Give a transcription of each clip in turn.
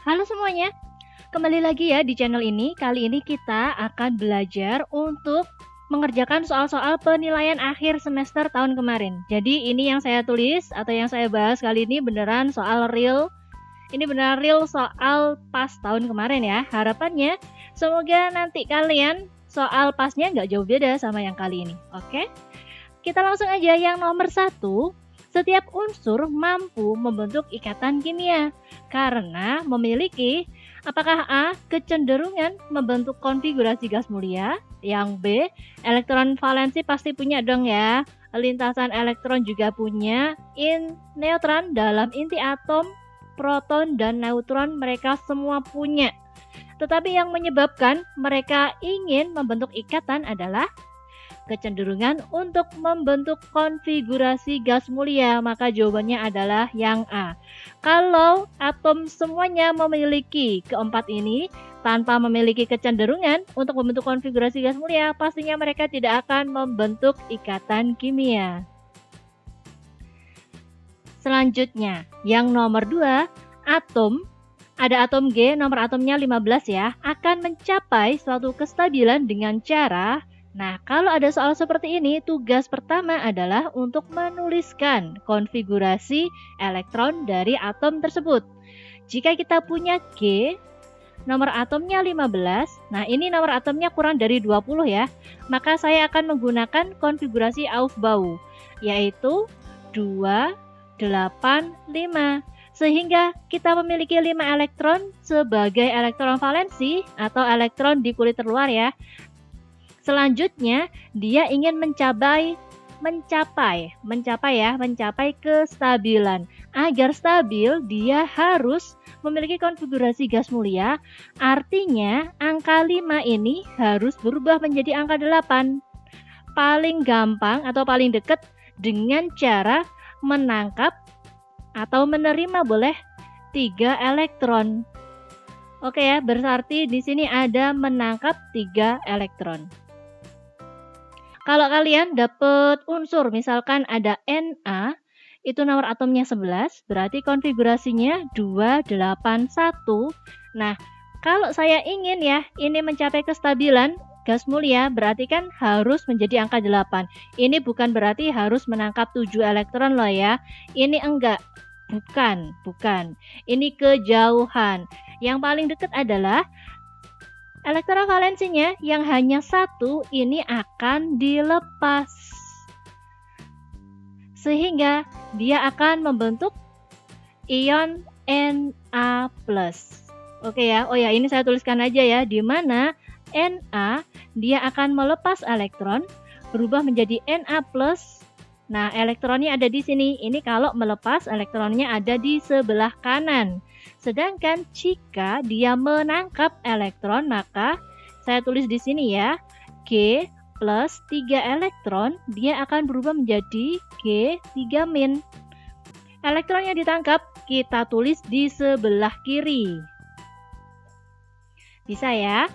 Halo semuanya, kembali lagi ya di channel ini. Kali ini kita akan belajar untuk mengerjakan soal-soal penilaian akhir semester tahun kemarin. Jadi ini yang saya tulis atau yang saya bahas kali ini beneran soal real. Ini beneran real soal pas tahun kemarin ya. Harapannya semoga nanti kalian soal pasnya nggak jauh beda sama yang kali ini. Oke? Kita langsung aja yang nomor 1. Setiap unsur mampu membentuk ikatan kimia karena memiliki apakah A. kecenderungan membentuk konfigurasi gas mulia, yang B. elektron valensi pasti punya dong ya, lintasan elektron juga punya, neutron dalam inti atom, proton dan neutron mereka semua punya. Tetapi yang menyebabkan mereka ingin membentuk ikatan adalah kecenderungan untuk membentuk konfigurasi gas mulia, maka jawabannya adalah yang A. Kalau atom semuanya memiliki keempat ini tanpa memiliki kecenderungan untuk membentuk konfigurasi gas mulia, pastinya mereka tidak akan membentuk ikatan kimia. Selanjutnya, yang nomor 2, atom. Ada atom G, nomor atomnya 15 ya, akan mencapai suatu kestabilan dengan cara. Nah, kalau ada soal seperti ini, tugas pertama adalah untuk menuliskan konfigurasi elektron dari atom tersebut. Jika kita punya G, nomor atomnya 15, nah ini nomor atomnya kurang dari 20 ya, maka saya akan menggunakan konfigurasi Aufbau, yaitu 2, 8, 5. Sehingga kita memiliki 5 elektron sebagai elektron valensi atau elektron di kulit terluar ya. Selanjutnya, dia ingin mencapai kestabilan. Agar stabil, dia harus memiliki konfigurasi gas mulia. Artinya, angka 5 ini harus berubah menjadi angka 8. Paling gampang atau paling dekat dengan cara menangkap atau menerima boleh 3 elektron. Oke ya, berarti di sini ada menangkap 3 elektron. Kalau kalian dapat unsur, misalkan ada Na, itu nomor atomnya 11, berarti konfigurasinya 281. Nah, kalau saya ingin ya, ini mencapai kestabilan gas mulia, berarti kan harus menjadi angka 8. Ini bukan berarti harus menangkap 7 elektron loh ya. Ini enggak. Bukan. Ini kejauhan. Yang paling dekat adalah elektron valensinya yang hanya 1 ini akan dilepas. Sehingga dia akan membentuk ion Na+. Oke ya. Oh ya, ini saya tuliskan aja ya, di mana Na dia akan melepas elektron berubah menjadi Na+. Nah, elektronnya ada di sini. Ini kalau melepas elektronnya ada di sebelah kanan. Sedangkan jika dia menangkap elektron, maka saya tulis di sini ya, G plus 3 elektron, dia akan berubah menjadi G3-. Elektron yang ditangkap kita tulis di sebelah kiri. Bisa ya?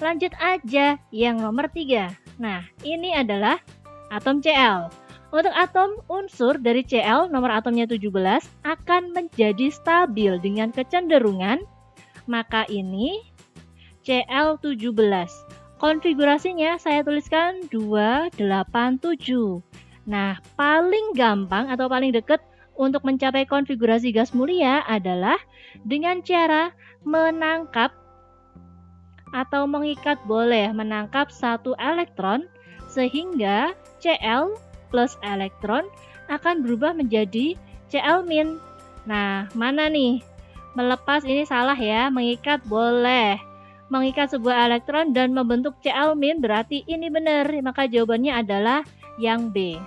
Lanjut aja yang nomor 3. Nah, ini adalah atom Cl. Untuk atom unsur dari Cl, nomor atomnya 17, akan menjadi stabil dengan kecenderungan, maka ini Cl17. Konfigurasinya saya tuliskan 287. Nah, paling gampang atau paling dekat untuk mencapai konfigurasi gas mulia adalah dengan cara menangkap atau mengikat, boleh menangkap 1 elektron, sehingga Cl plus elektron akan berubah menjadi Cl-. Nah, mana nih? Melepas ini salah ya, mengikat boleh. Mengikat sebuah elektron dan membentuk Cl- berarti ini benar, maka jawabannya adalah yang B.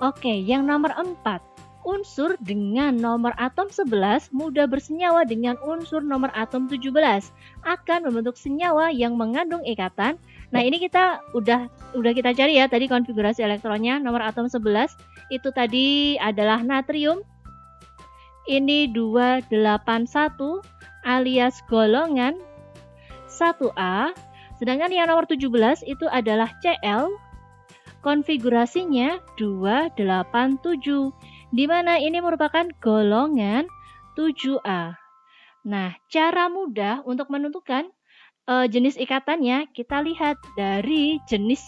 Oke, yang nomor 4. Unsur dengan nomor atom 11 mudah bersenyawa dengan unsur nomor atom 17 akan membentuk senyawa yang mengandung ikatan. Nah, ini kita udah kita cari ya tadi konfigurasi elektronnya. Nomor atom 11 itu tadi adalah natrium. Ini 281 alias golongan 1A. Sedangkan yang nomor 17 itu adalah Cl. Konfigurasinya 287. di mana ini merupakan golongan 7A. Nah, cara mudah untuk menentukan jenis ikatannya kita lihat dari jenis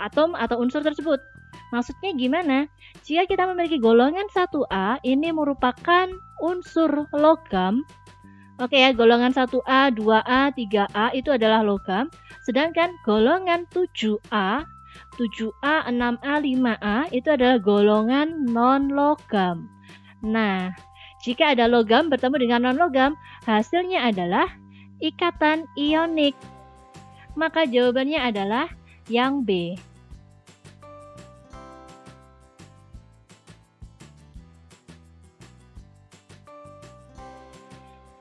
atom atau unsur tersebut. Maksudnya gimana? Jika kita memiliki golongan 1A, ini merupakan unsur logam. Oke ya, golongan 1A, 2A, 3A itu adalah logam. Sedangkan golongan 7A, 7A, 6A, 5A itu adalah golongan non-logam. Nah, jika ada logam bertemu dengan non-logam, hasilnya adalah ikatan ionik. Maka jawabannya adalah yang B.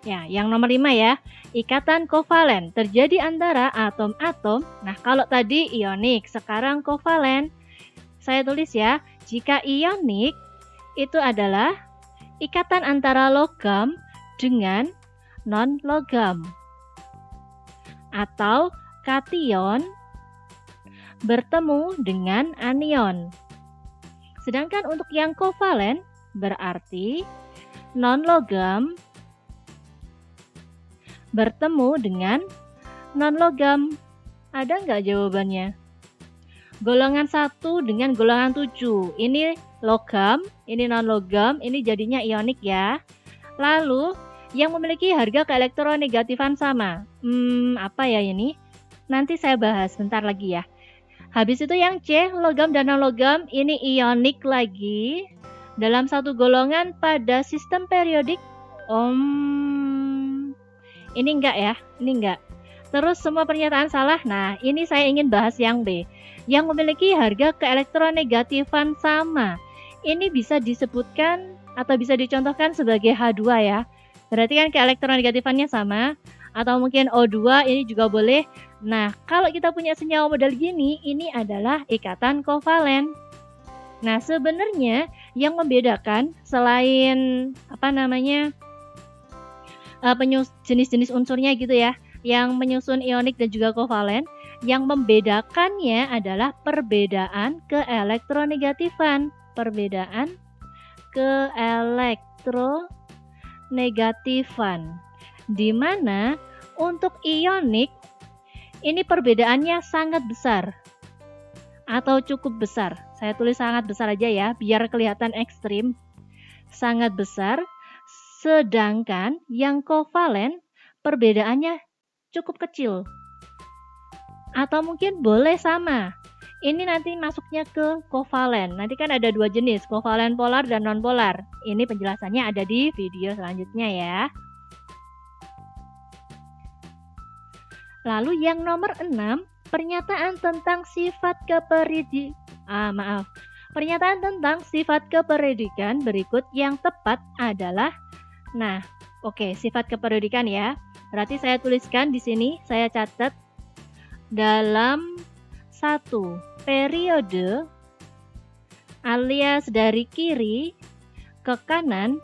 Ya, yang nomor 5 ya. Ikatan kovalen terjadi antara atom-atom. Nah, kalau tadi ionik, sekarang kovalen. Saya tulis ya, jika ionik itu adalah ikatan antara logam dengan non-logam. Atau kation bertemu dengan anion. Sedangkan untuk yang kovalen berarti non-logam bertemu dengan non-logam. Ada nggak jawabannya? Golongan 1 dengan golongan 7. Ini logam, ini non-logam, ini jadinya ionik ya. Lalu, yang memiliki harga keelektronegatifan sama. Apa ya ini? Nanti saya bahas bentar lagi ya. Habis itu yang C, logam dan non-logam, ini ionik lagi. Dalam satu golongan pada sistem periodik. Ini enggak ya, ini enggak. Terus semua pernyataan salah. Nah, ini saya ingin bahas yang B. Yang memiliki harga keelektronegatifan sama. Ini bisa disebutkan atau bisa dicontohkan sebagai H2 ya. Berarti kan keelektronegatifan sama. Atau mungkin O2 ini juga boleh. Nah, kalau kita punya senyawa model gini, ini adalah ikatan kovalen. Nah, sebenarnya yang membedakan selain jenis-jenis unsurnya gitu ya, yang menyusun ionik dan juga kovalen, yang membedakannya adalah perbedaan keelektronegatifan. Perbedaan keelektronegatifan. Di mana untuk ionik ini perbedaannya sangat besar atau cukup besar. Saya tulis sangat besar aja ya, biar kelihatan ekstrim. Sangat besar. Sedangkan yang kovalen perbedaannya cukup kecil. Atau mungkin boleh sama. Ini nanti masuknya ke kovalen. Nanti kan ada dua jenis, kovalen polar dan non-polar. Ini penjelasannya ada di video selanjutnya ya. Lalu yang nomor 6, pernyataan tentang sifat Pernyataan tentang sifat keperiodikan berikut yang tepat adalah sifat keperiodikan ya. Berarti saya tuliskan di sini, saya catat dalam satu periode alias dari kiri ke kanan.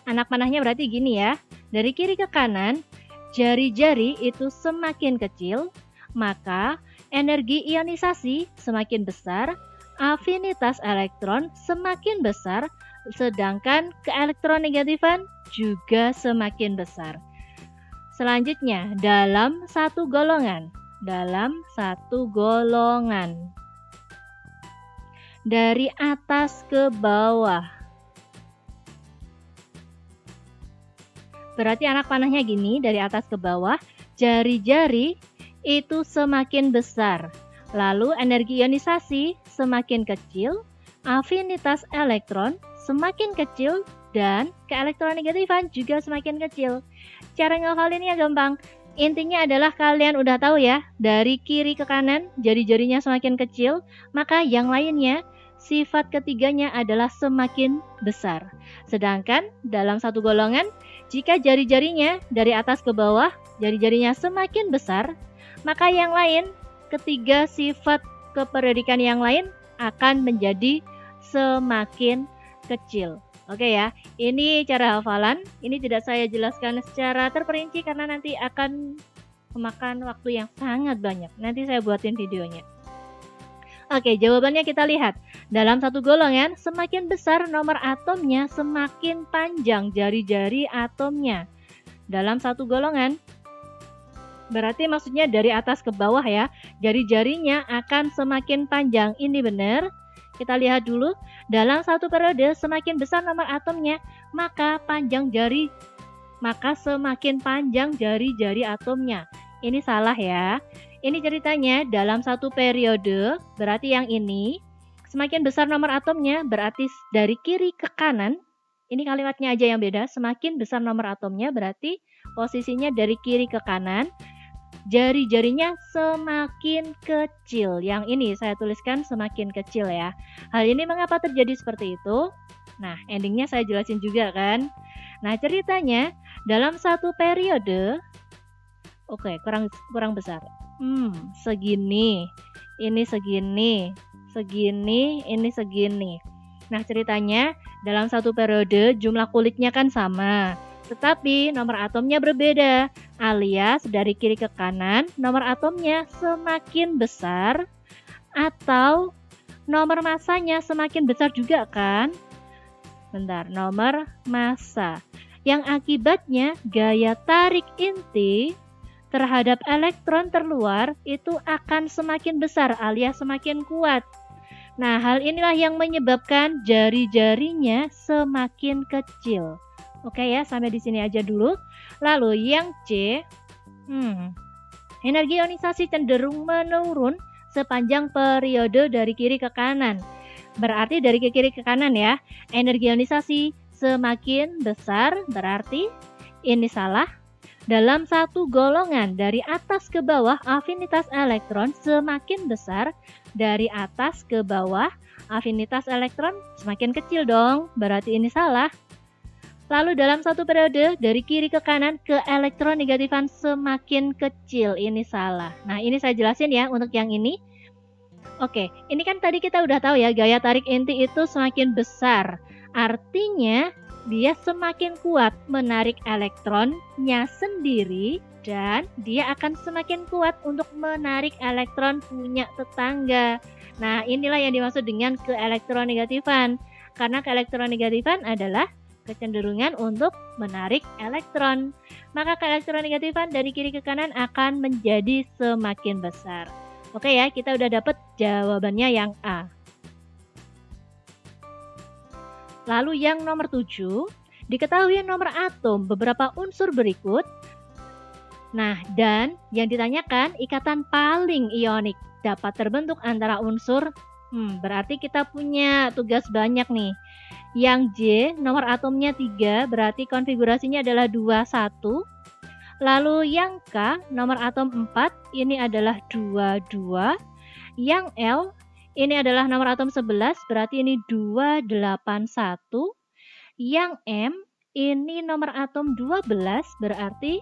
Anak panahnya berarti gini ya. Dari kiri ke kanan, jari-jari itu semakin kecil, maka energi ionisasi semakin besar, afinitas elektron semakin besar, sedangkan keelektronegatifan juga semakin besar. Selanjutnya, dalam satu golongan. Dari atas ke bawah. Berarti anak panahnya gini, dari atas ke bawah, jari-jari itu semakin besar. Lalu energi ionisasi semakin kecil, afinitas elektron semakin kecil, dan keelektronegatifan juga semakin kecil. Cara ngafalinnya gampang. Intinya adalah kalian udah tahu ya, dari kiri ke kanan jari-jarinya semakin kecil, maka yang lainnya sifat ketiganya adalah semakin besar. Sedangkan dalam satu golongan, jika jari-jarinya dari atas ke bawah, jari-jarinya semakin besar, maka yang lain, ketiga sifat keperiodikan yang lain akan menjadi semakin kecil. Oke ya, ini cara hafalan. Ini tidak saya jelaskan secara terperinci karena nanti akan memakan waktu yang sangat banyak. Nanti saya buatin videonya. Oke, jawabannya kita lihat. Dalam satu golongan, semakin besar nomor atomnya, semakin panjang jari-jari atomnya. Dalam satu golongan, berarti maksudnya dari atas ke bawah ya, jari-jarinya akan semakin panjang. Ini benar. Kita lihat dulu, dalam satu periode semakin besar nomor atomnya, maka semakin panjang jari-jari atomnya. Ini salah ya. Ini ceritanya dalam satu periode, berarti yang ini semakin besar nomor atomnya, berarti dari kiri ke kanan. Ini kalimatnya aja yang beda. Semakin besar nomor atomnya berarti posisinya dari kiri ke kanan. Jari-jarinya semakin kecil. Yang ini saya tuliskan semakin kecil ya. Hal ini mengapa terjadi seperti itu? Nah, endingnya saya jelasin juga kan. Nah, ceritanya dalam satu periode, oke, kurang besar. Segini. Ini segini. Segini, ini segini. Nah, ceritanya dalam satu periode jumlah kulitnya kan sama. Tetapi nomor atomnya berbeda, alias dari kiri ke kanan nomor atomnya semakin besar atau nomor masanya semakin besar juga kan? Bentar, nomor massa. Yang akibatnya gaya tarik inti terhadap elektron terluar itu akan semakin besar alias semakin kuat. Nah, hal inilah yang menyebabkan jari-jarinya semakin kecil. Oke ya, sampai di sini aja dulu. Lalu yang C, energi ionisasi cenderung menurun sepanjang periode dari kiri ke kanan. Berarti dari kiri ke kanan ya, energi ionisasi semakin besar, berarti ini salah. Dalam satu golongan dari atas ke bawah, afinitas elektron semakin besar. Dari atas ke bawah, afinitas elektron semakin kecil dong, berarti ini salah. Lalu dalam satu periode dari kiri ke kanan, keelektronegatifan semakin kecil, ini salah. Nah, ini saya jelasin ya untuk yang ini. Oke, ini kan tadi kita udah tahu ya, gaya tarik inti itu semakin besar. Artinya dia semakin kuat menarik elektronnya sendiri dan dia akan semakin kuat untuk menarik elektron punya tetangga. Nah, inilah yang dimaksud dengan keelektronegatifan. Karena keelektronegatifan adalah kecenderungan untuk menarik elektron. Maka keelektronegatifan dari kiri ke kanan akan menjadi semakin besar. Oke ya, kita udah dapat jawabannya yang A. Lalu yang nomor 7, diketahui nomor atom beberapa unsur berikut. Nah, dan yang ditanyakan ikatan paling ionik dapat terbentuk antara unsur. Berarti kita punya tugas banyak nih. Yang J, nomor atomnya 3, berarti konfigurasinya adalah 21. Lalu yang K, nomor atom 4, ini adalah 22. Yang L, ini adalah nomor atom 11, berarti ini 281. Yang M, ini nomor atom 12, berarti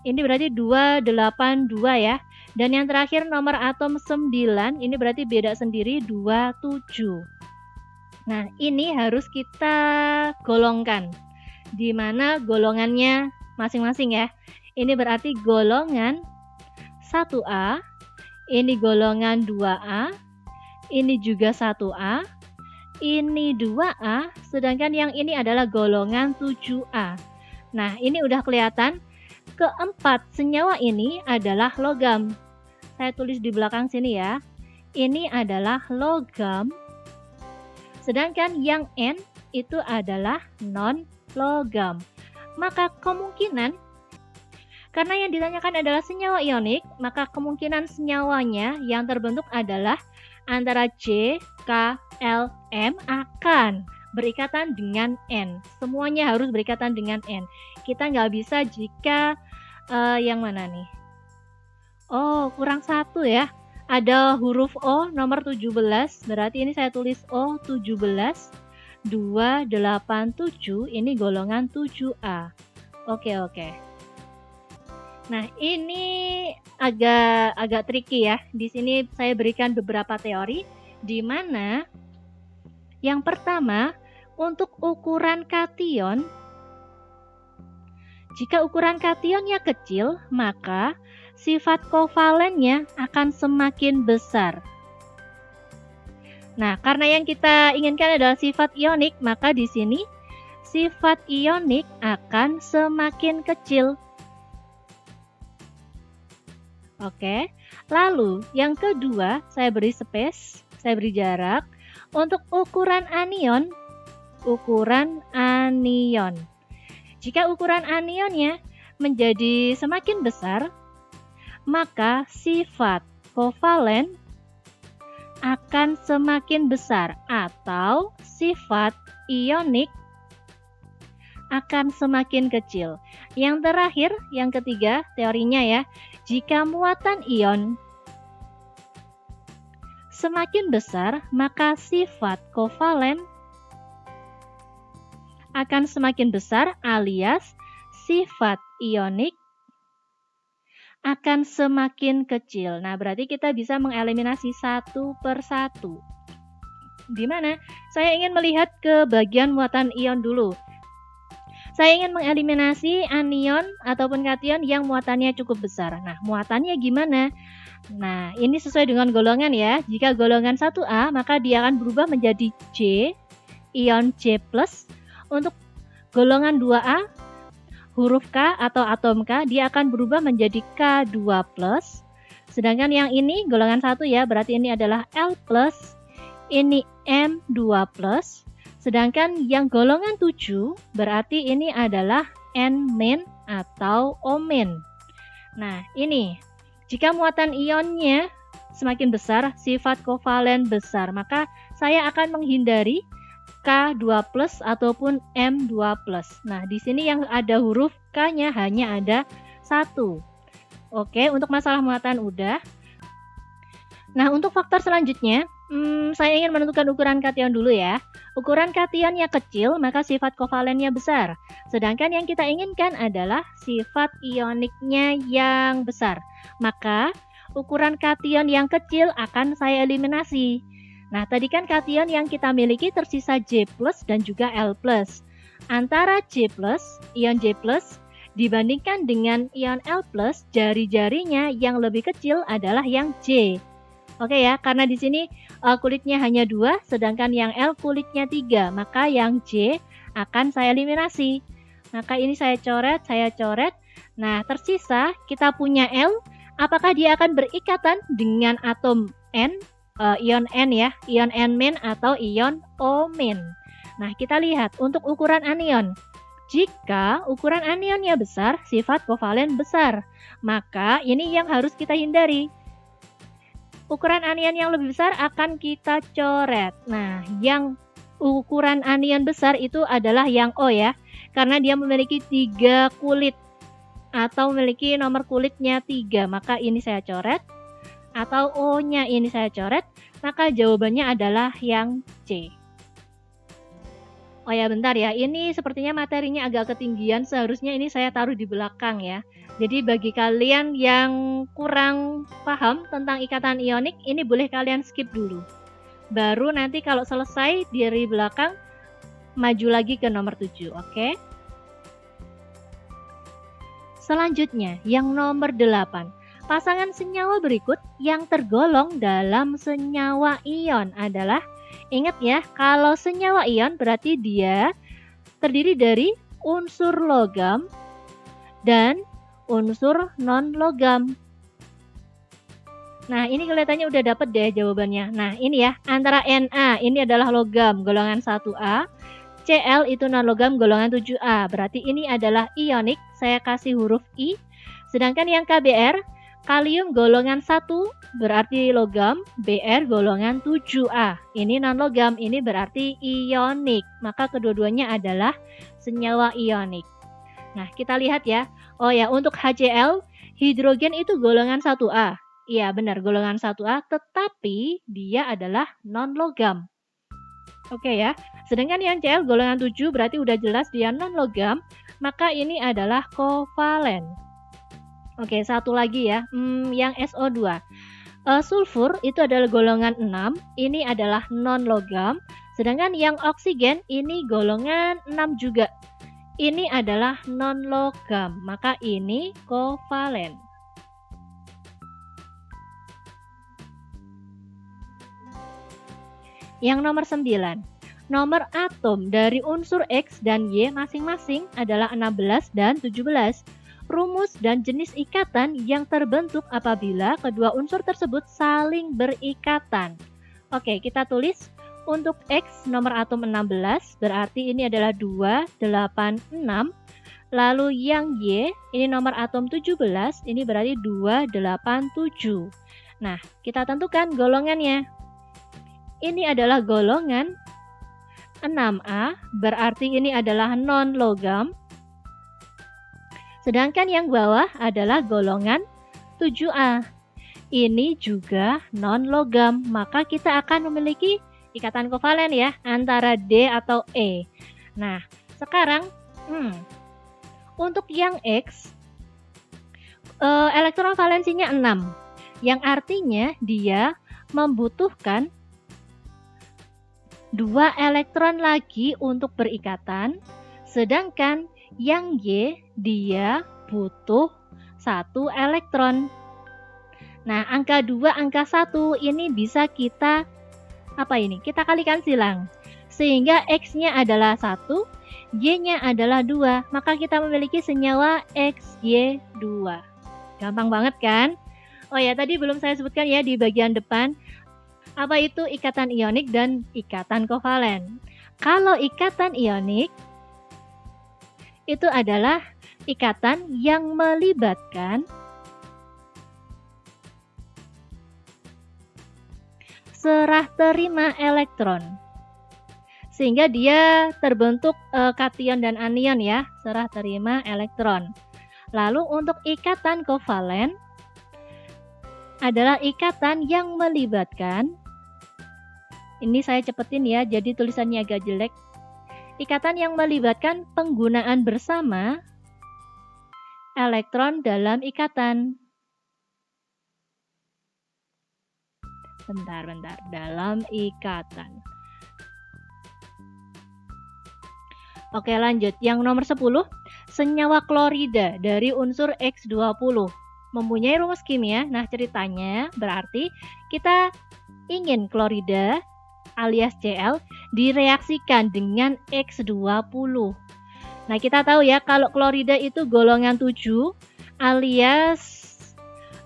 ini berarti 282 ya. Dan yang terakhir nomor atom 9, ini berarti beda sendiri 27. Nah, ini harus kita golongkan. Di mana golongannya masing-masing ya. Ini berarti golongan 1A, ini golongan 2A, ini juga 1A, ini 2A, sedangkan yang ini adalah golongan 7A. Nah, ini udah kelihatan. Keempat senyawa ini adalah logam. Saya tulis di belakang sini ya. Ini adalah logam. Sedangkan yang N itu adalah non-logam. Maka kemungkinan, karena yang ditanyakan adalah senyawa ionik, maka kemungkinan senyawanya yang terbentuk adalah antara C, K, L, M akan berikatan dengan N. Semuanya harus berikatan dengan N. Kita nggak bisa jika yang mana nih? Oh, kurang satu ya. Ada huruf O nomor 17, berarti ini saya tulis O 17, 287, ini golongan 7A. Oke. Nah, ini agak tricky ya. Di sini saya berikan beberapa teori di mana yang pertama untuk ukuran kation, jika ukuran kationnya kecil, maka sifat kovalennya akan semakin besar. Nah, karena yang kita inginkan adalah sifat ionik, maka di sini sifat ionik akan semakin kecil. Oke, lalu yang kedua, saya beri space, saya beri jarak untuk ukuran anion. Jika ukuran anionnya menjadi semakin besar, maka sifat kovalen akan semakin besar atau sifat ionik akan semakin kecil. Yang terakhir, yang ketiga, teorinya ya, jika muatan ion semakin besar, maka sifat kovalen akan semakin besar alias sifat ionik akan semakin kecil. Nah, berarti kita bisa mengeliminasi satu per satu. Di mana? Saya ingin melihat ke bagian muatan ion dulu. Saya ingin mengeliminasi anion ataupun kation yang muatannya cukup besar. Nah, muatannya gimana? Nah, ini sesuai dengan golongan ya. Jika golongan 1A, maka dia akan berubah menjadi J, ion J+. Untuk golongan 2A, huruf K atau atom K, dia akan berubah menjadi K2+. Sedangkan yang ini golongan 1 ya, berarti ini adalah L+, ini M2+. Sedangkan yang golongan 7, berarti ini adalah N- atau O-. Nah, ini jika muatan ionnya semakin besar, sifat kovalen besar, maka saya akan menghindari K2+ ataupun M2+. Nah, di sini yang ada huruf K-nya hanya ada 1. Oke, untuk masalah muatan udah. Nah, untuk faktor selanjutnya, saya ingin menentukan ukuran kation dulu ya. Ukuran kationnya kecil, maka sifat kovalennya besar. Sedangkan yang kita inginkan adalah sifat ioniknya yang besar. Maka, ukuran kation yang kecil akan saya eliminasi. Nah, tadi kan kation yang kita miliki tersisa J+ dan juga L+. Antara J+, ion J+, dibandingkan dengan ion L+, jari-jarinya yang lebih kecil adalah yang J. Oke ya, karena di sini kulitnya hanya 2, sedangkan yang L kulitnya 3, maka yang J akan saya eliminasi. Maka ini saya coret. Nah, tersisa kita punya L, apakah dia akan berikatan dengan atom N? Ion N ya, ion N- atau ion O-. Nah, kita lihat untuk ukuran anion. Jika ukuran anionnya besar, sifat kovalen besar. Maka ini yang harus kita hindari. Ukuran anion yang lebih besar akan kita coret. Nah, yang ukuran anion besar itu adalah yang O ya, karena dia memiliki 3 kulit atau memiliki nomor kulitnya 3. Maka ini saya coret. Atau O-nya ini saya coret, maka jawabannya adalah yang C. Oh ya, bentar ya, ini sepertinya materinya agak ketinggian, seharusnya ini saya taruh di belakang ya. Jadi bagi kalian yang kurang paham tentang ikatan ionik, ini boleh kalian skip dulu. Baru nanti kalau selesai dari belakang, maju lagi ke nomor 7, oke? Selanjutnya, yang nomor 8. Pasangan senyawa berikut yang tergolong dalam senyawa ion adalah, ingat ya, kalau senyawa ion berarti dia terdiri dari unsur logam dan unsur non-logam. Nah, ini kelihatannya udah dapet deh jawabannya. Nah, ini ya, antara Na, ini adalah logam, golongan 1A, Cl itu non-logam, golongan 7A. Berarti ini adalah ionik, saya kasih huruf I. Sedangkan yang KBr, kalium golongan 1 berarti logam, Br golongan 7A. Ini non-logam, ini berarti ionik. Maka kedua-duanya adalah senyawa ionik. Nah, kita lihat ya. Oh ya, untuk HCl, hidrogen itu golongan 1A. Iya, benar, golongan 1A, tetapi dia adalah non-logam. Oke ya. Sedangkan yang Cl golongan 7 berarti udah jelas dia non-logam, maka ini adalah kovalen. Oke, satu lagi ya, yang SO2. Sulfur itu adalah golongan 6, ini adalah non-logam. Sedangkan yang oksigen ini golongan 6 juga. Ini adalah non-logam, maka ini kovalen. Yang nomor 9. Nomor atom dari unsur X dan Y masing-masing adalah 16 dan 17. Rumus dan jenis ikatan yang terbentuk apabila kedua unsur tersebut saling berikatan. Oke, kita tulis untuk X nomor atom 16, berarti ini adalah 2, 8, 6. Lalu yang Y, ini nomor atom 17, ini berarti 2, 8, 7. Nah, kita tentukan golongannya. Ini adalah golongan 6A, berarti ini adalah non-logam. Sedangkan yang bawah adalah golongan 7A. Ini juga non-logam, maka kita akan memiliki ikatan kovalen ya, antara D atau E. Nah, sekarang untuk yang X, elektron valensinya 6, yang artinya dia membutuhkan 2 elektron lagi untuk berikatan, sedangkan yang Y dia butuh 1 elektron. Nah, angka 2, angka 1 ini bisa kita kita kalikan silang. Sehingga X-nya adalah 1, Y-nya adalah 2, maka kita memiliki senyawa XY2. Gampang banget kan? Oh ya, tadi belum saya sebutkan ya di bagian depan. Apa itu ikatan ionik dan ikatan kovalen? Kalau ikatan ionik itu adalah ikatan yang melibatkan serah terima elektron. Sehingga dia terbentuk kation dan anion ya, serah terima elektron. Lalu untuk ikatan kovalen adalah ikatan yang melibatkan, ini saya cepetin ya, jadi tulisannya agak jelek. Ikatan yang melibatkan penggunaan bersama elektron dalam ikatan. Bentar, dalam ikatan. Oke, lanjut. Yang nomor 10, senyawa klorida dari unsur X20 mempunyai rumus kimia. Nah, ceritanya berarti kita ingin klorida alias Cl direaksikan dengan X20. Nah, kita tahu ya kalau klorida itu golongan 7 alias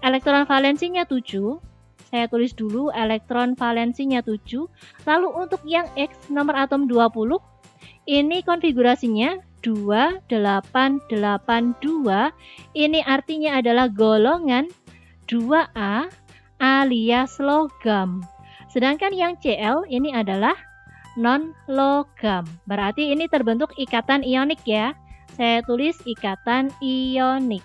elektron valensinya 7. Saya tulis dulu elektron valensinya 7. Lalu untuk yang X nomor atom 20, ini konfigurasinya 2, 8, 8, 2. Ini artinya adalah golongan 2A alias logam. Sedangkan yang Cl ini adalah non-logam. Berarti ini terbentuk ikatan ionik ya. Saya tulis ikatan ionik.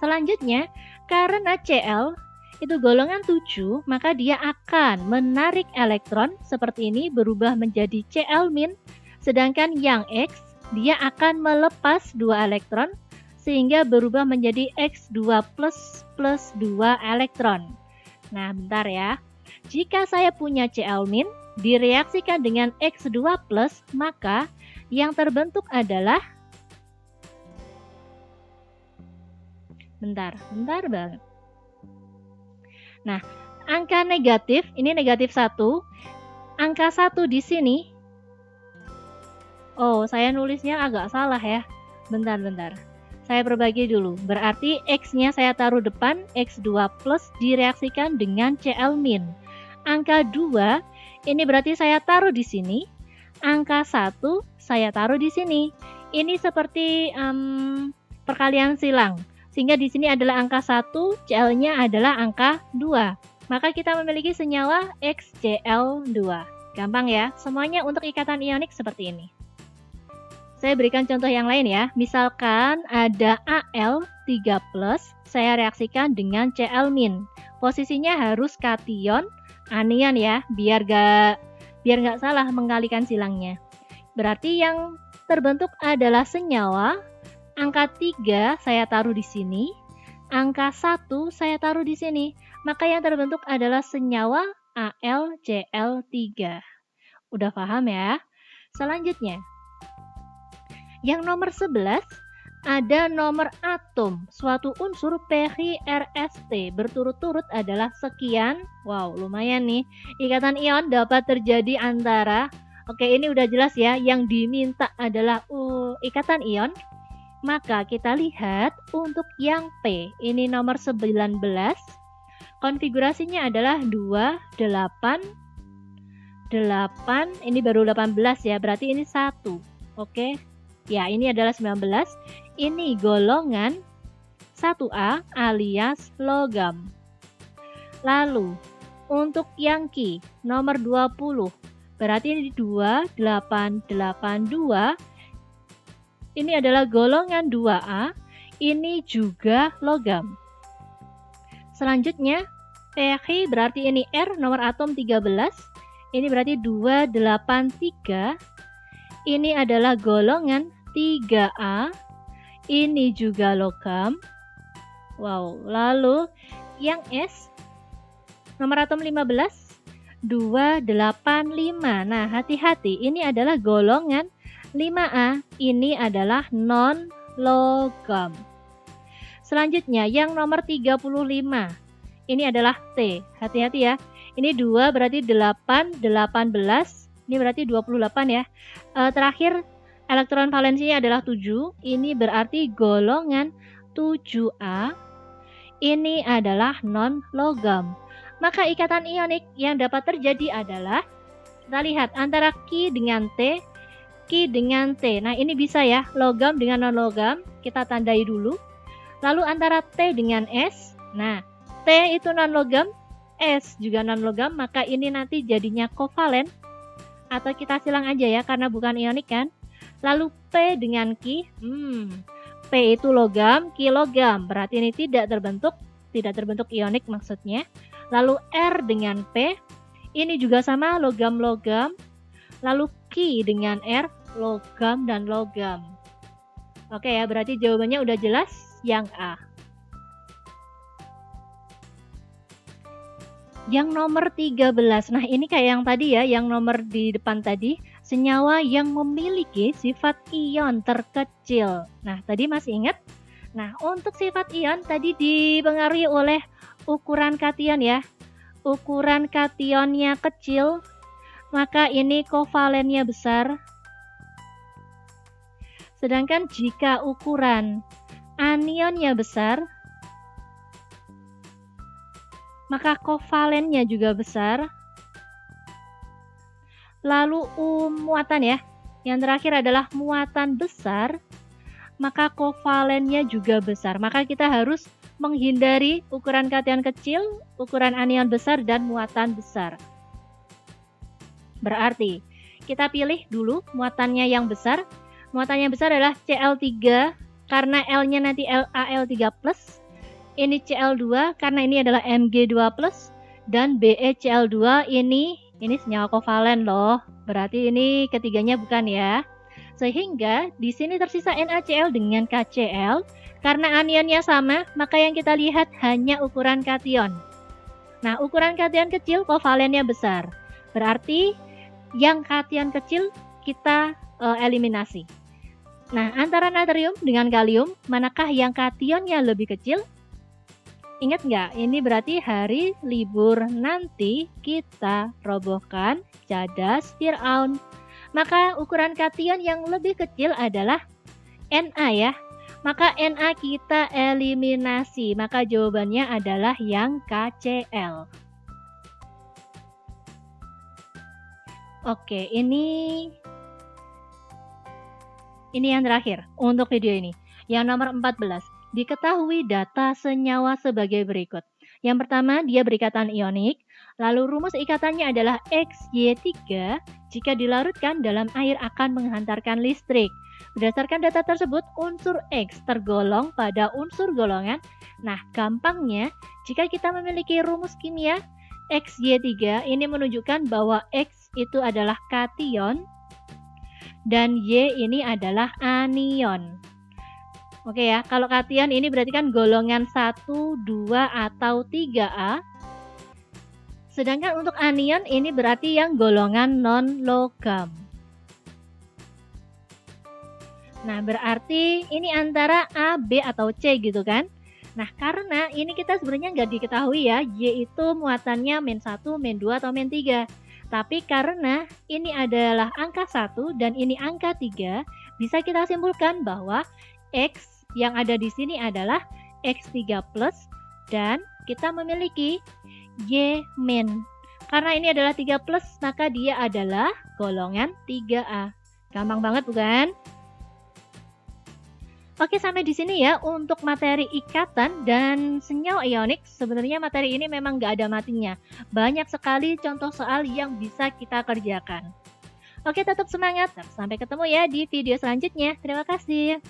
Selanjutnya, karena Cl itu golongan 7, maka dia akan menarik elektron seperti ini berubah menjadi Cl-. Sedangkan yang X, dia akan melepas 2 elektron sehingga berubah menjadi X2 plus 2 elektron. Nah, bentar ya. Jika saya punya Cl- direaksikan dengan X2+, maka yang terbentuk adalah bentar banget. Nah, angka negatif, ini negatif 1. Angka 1 di sini. Oh, saya nulisnya agak salah ya. Bentar. Saya perbagi dulu. Berarti X-nya saya taruh depan, X2+ direaksikan dengan Cl-. Angka 2, ini berarti saya taruh di sini. Angka 1, saya taruh di sini. Ini seperti perkalian silang. Sehingga di sini adalah angka 1, Cl-nya adalah angka 2. Maka kita memiliki senyawa XCl2. Gampang ya, semuanya untuk ikatan ionik seperti ini. Saya berikan contoh yang lain ya. Misalkan ada Al3+, saya reaksikan dengan Cl-. Posisinya harus kation anion ya, biar nggak salah mengkalikan silangnya. Berarti yang terbentuk adalah senyawa. Angka 3 saya taruh di sini, angka 1 saya taruh di sini. Maka yang terbentuk adalah senyawa AlCl3. Udah paham ya? Selanjutnya, yang nomor 11 ada nomor atom suatu unsur PHRST berturut-turut adalah sekian. Wow, lumayan nih. Ikatan ion dapat terjadi antara, oke ini udah jelas ya, yang diminta adalah ikatan ion. Maka kita lihat untuk yang P, ini nomor 19, konfigurasinya adalah 2, 8, 8, ini baru 18 ya, berarti ini 1. Oke. Ya, ini adalah 19. Ini golongan 1A alias logam. Lalu, untuk yang Ki, nomor 20. Berarti ini 2882. Ini adalah golongan 2A. Ini juga logam. Selanjutnya, PHI berarti ini R, nomor atom 13. Ini berarti 283. Ini adalah golongan 3A, ini juga logam. Wow, lalu yang S, nomor atom 15, 285. Nah, hati-hati, ini adalah golongan 5A, ini adalah non-logam. Selanjutnya, yang nomor 35, ini adalah T, hati-hati ya. Ini 2 berarti 8, 18, ini berarti 28 ya. Terakhir, elektron valensinya adalah 7. Ini berarti golongan 7A. Ini adalah non-logam. Maka ikatan ionik yang dapat terjadi adalah, kita lihat antara Ki dengan T, Ki dengan T. Nah ini bisa ya, logam dengan non-logam. Kita tandai dulu. Lalu antara T dengan S. Nah, T itu non-logam, S juga non-logam. Maka ini nanti jadinya kovalen. Atau kita silang aja ya, karena bukan ionik kan. Lalu P dengan Ki, P itu logam, Ki logam, berarti ini tidak terbentuk ionik maksudnya. Lalu R dengan P, ini juga sama logam-logam. Lalu Ki dengan R, logam dan logam. Oke ya, berarti jawabannya udah jelas yang A. Yang nomor 13, nah ini kayak yang tadi ya, yang nomor di depan tadi, senyawa yang memiliki sifat ion terkecil. Nah tadi masih ingat? Nah untuk sifat ion tadi dipengaruhi oleh ukuran kation ya. Ukuran kationnya kecil, maka ini kovalennya besar. Sedangkan jika ukuran anionnya besar, maka kovalennya juga besar. Lalu muatan ya, yang terakhir adalah muatan besar, maka kovalennya juga besar. Maka kita harus menghindari ukuran kation kecil, ukuran anion besar, dan muatan besar. Berarti kita pilih dulu muatannya yang besar. Muatannya besar adalah Cl3 karena L-nya nanti Al3+. Ini Cl2 karena ini adalah Mg2+, dan BeCl2 ini senyawa kovalen loh. Berarti ini ketiganya bukan ya. Sehingga di sini tersisa NaCl dengan KCl. Karena anionnya sama, maka yang kita lihat hanya ukuran kation. Nah, ukuran kation kecil kovalennya besar. Berarti yang kation kecil kita eliminasi. Nah, antara natrium dengan kalium, manakah yang kationnya lebih kecil? Ingat nggak? Ini berarti hari libur nanti kita robohkan cadas Fir'aun. Maka ukuran kation yang lebih kecil adalah Na ya. Maka Na kita eliminasi. Maka jawabannya adalah yang KCl. Oke, ini yang terakhir untuk video ini. Yang nomor 14. Diketahui data senyawa sebagai berikut. Yang pertama, dia berikatan ionik. Lalu rumus ikatannya adalah XY3 jika dilarutkan dalam air akan menghantarkan listrik. Berdasarkan data tersebut, unsur X tergolong pada unsur golongan. Nah, gampangnya, jika kita memiliki rumus kimia XY3, ini menunjukkan bahwa X itu adalah kation dan Y ini adalah anion. Oke ya, kalau kation ini berarti kan golongan 1, 2, atau 3A. Sedangkan untuk anion ini berarti yang golongan non-logam. Nah, berarti ini antara A, B, atau C gitu kan? Nah, karena ini kita sebenarnya nggak diketahui ya, Y itu muatannya min 1, min 2, atau min 3. Tapi karena ini adalah angka 1 dan ini angka 3, bisa kita simpulkan bahwa X yang ada di sini adalah X3 plus dan kita memiliki Y min. Karena ini adalah 3 plus, maka dia adalah golongan 3A. Gampang banget bukan? Oke, sampai di sini ya untuk materi ikatan dan senyawa ionik. Sebenarnya materi ini memang nggak ada matinya. Banyak sekali contoh soal yang bisa kita kerjakan. Oke, tetap semangat. Sampai ketemu ya di video selanjutnya. Terima kasih.